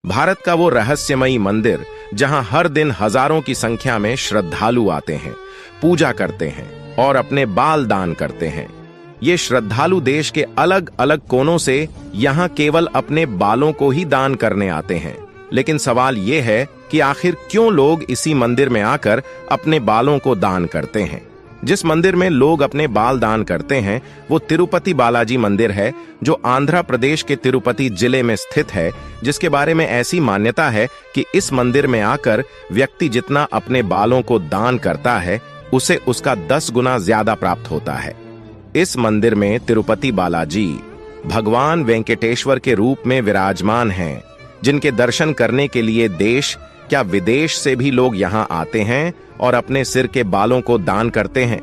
भारत का वो रहस्यमयी मंदिर जहां हर दिन हजारों की संख्या में श्रद्धालु आते हैं, पूजा करते हैं और अपने बाल दान करते हैं। ये श्रद्धालु देश के अलग अलग कोनों से यहाँ केवल अपने बालों को ही दान करने आते हैं। लेकिन सवाल ये है कि आखिर क्यों लोग इसी मंदिर में आकर अपने बालों को दान करते हैं। जिस मंदिर में लोग अपने बाल दान करते हैं वो तिरुपति बालाजी मंदिर है, जो आंध्र प्रदेश के तिरुपति जिले में स्थित है, जिसके बारे में ऐसी मान्यता है कि इस मंदिर में आकर व्यक्ति जितना अपने बालों को दान करता है उसे उसका 10 गुना ज्यादा प्राप्त होता है। इस मंदिर में तिरुपति बालाजी भगवान वेंकटेश्वर के रूप में विराजमान हैं, जिनके दर्शन करने के लिए देश क्या विदेश से भी लोग यहाँ आते हैं और अपने सिर के बालों को दान करते हैं।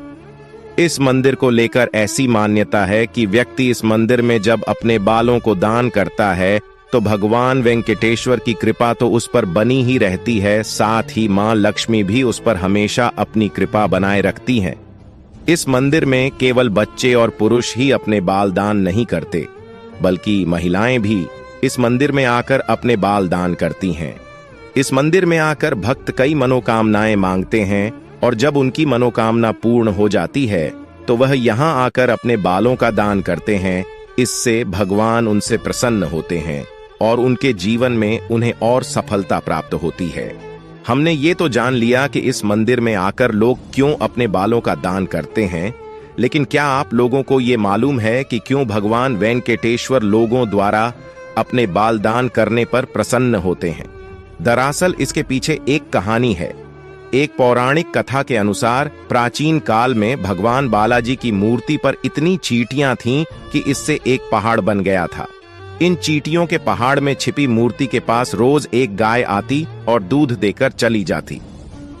इस मंदिर को लेकर ऐसी मान्यता है कि व्यक्ति इस मंदिर में जब अपने बालों को दान करता है तो भगवान वेंकटेश्वर की कृपा तो उस पर बनी ही रहती है, साथ ही मां लक्ष्मी भी उस पर हमेशा अपनी कृपा बनाए रखती हैं। इस मंदिर में केवल बच्चे और पुरुष ही अपने बाल दान नहीं करते, बल्कि महिलाएं भी इस मंदिर में आकर अपने बाल दान करती हैं। इस मंदिर में आकर भक्त कई मनोकामनाएं मांगते हैं और जब उनकी मनोकामना पूर्ण हो जाती है तो वह यहाँ आकर अपने बालों का दान करते हैं। इससे भगवान उनसे प्रसन्न होते हैं और उनके जीवन में उन्हें और सफलता प्राप्त होती है। हमने ये तो जान लिया कि इस मंदिर में आकर लोग क्यों अपने बालों का दान करते हैं, लेकिन क्या आप लोगों को ये मालूम है कि क्यों भगवान वेंकटेश्वर लोगों द्वारा अपने बाल दान करने पर प्रसन्न होते हैं? दरअसल इसके पीछे एक कहानी है। एक पौराणिक कथा के अनुसार प्राचीन काल में भगवान बालाजी की मूर्ति पर इतनी चींटियां थीं कि इससे एक पहाड़ बन गया था। इन चींटियों के पहाड़ में छिपी मूर्ति के पास रोज एक गाय आती और दूध देकर चली जाती।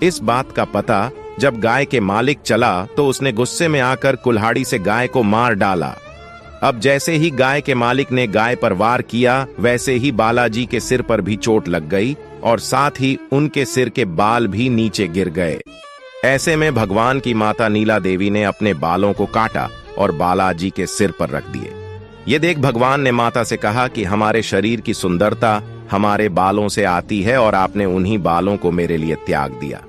इस बात का पता जब गाय के मालिक चला तो उसने गुस्से में आकर कुल्हाड़ी से गाय को मार डाला। अब जैसे ही गाय के मालिक ने गाय पर वार किया, वैसे ही बालाजी के सिर पर भी चोट लग गई और साथ ही उनके सिर के बाल भी नीचे गिर गए। ऐसे में भगवान की माता नीला देवी ने अपने बालों को काटा और बालाजी के सिर पर रख दिए। ये देख भगवान ने माता से कहा कि हमारे शरीर की सुंदरता हमारे बालों से आती है और आपने उन्हीं बालों को मेरे लिए त्याग दिया।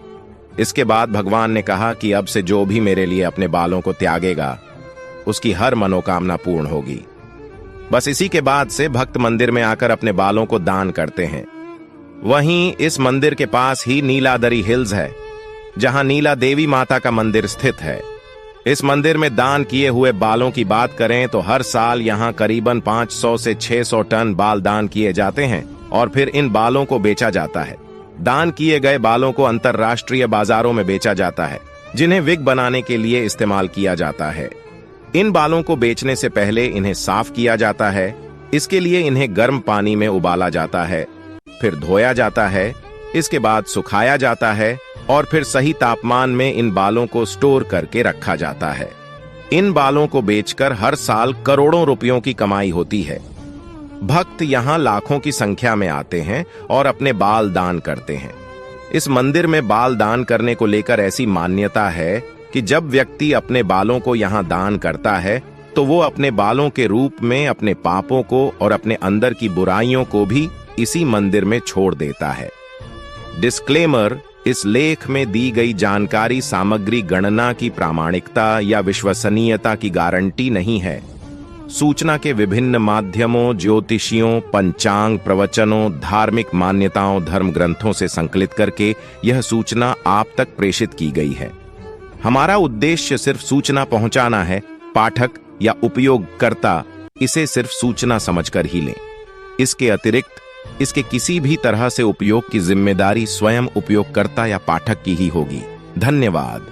इसके बाद भगवान ने कहा कि अब से जो भी मेरे लिए अपने बालों को त्यागेगा उसकी हर मनोकामना पूर्ण होगी। बस इसी के बाद से भक्त मंदिर में आकर अपने बालों को दान करते हैं। वहीं इस मंदिर के पास ही नीलादरी हिल्स है, जहां नीला देवी माता का मंदिर स्थित है। इस मंदिर में दान किए हुए बालों की बात करें तो हर साल यहां करीबन 500 से 600 टन बाल दान किए जाते हैं और फिर इन बालों को बेचा जाता है। दान किए गए बालों को अंतरराष्ट्रीय बाजारों में बेचा जाता है, जिन्हें विग बनाने के लिए इस्तेमाल किया जाता है। इन बालों को बेचने से पहले इन्हें साफ किया जाता है। इसके लिए इन्हें गर्म पानी में उबाला जाता है, फिर धोया जाता है, इसके बाद सुखाया जाता है और फिर सही तापमान में इन बालों को स्टोर करके रखा जाता है। इन बालों को बेचकर हर साल करोड़ों रुपयों की कमाई होती है। भक्त यहाँ लाखों की संख्या में आते हैं और अपने बाल दान करते हैं। इस मंदिर में बाल दान करने को लेकर ऐसी मान्यता है कि जब व्यक्ति अपने बालों को यहाँ दान करता है तो वो अपने बालों के रूप में अपने पापों को और अपने अंदर की बुराइयों को भी इसी मंदिर में छोड़ देता है। डिस्क्लेमर: इस लेख में दी गई जानकारी सामग्री गणना की प्रामाणिकता या विश्वसनीयता की गारंटी नहीं है। सूचना के विभिन्न माध्यमों, ज्योतिषियों, पंचांग, प्रवचनों, धार्मिक मान्यताओं, धर्म ग्रंथों से संकलित करके यह सूचना आप तक प्रेषित की गई है। हमारा उद्देश्य सिर्फ सूचना पहुंचाना है। पाठक या उपयोगकर्ता इसे सिर्फ सूचना समझकर ही लें। इसके अतिरिक्त इसके किसी भी तरह से उपयोग की जिम्मेदारी स्वयं उपयोगकर्ता या पाठक की ही होगी। धन्यवाद।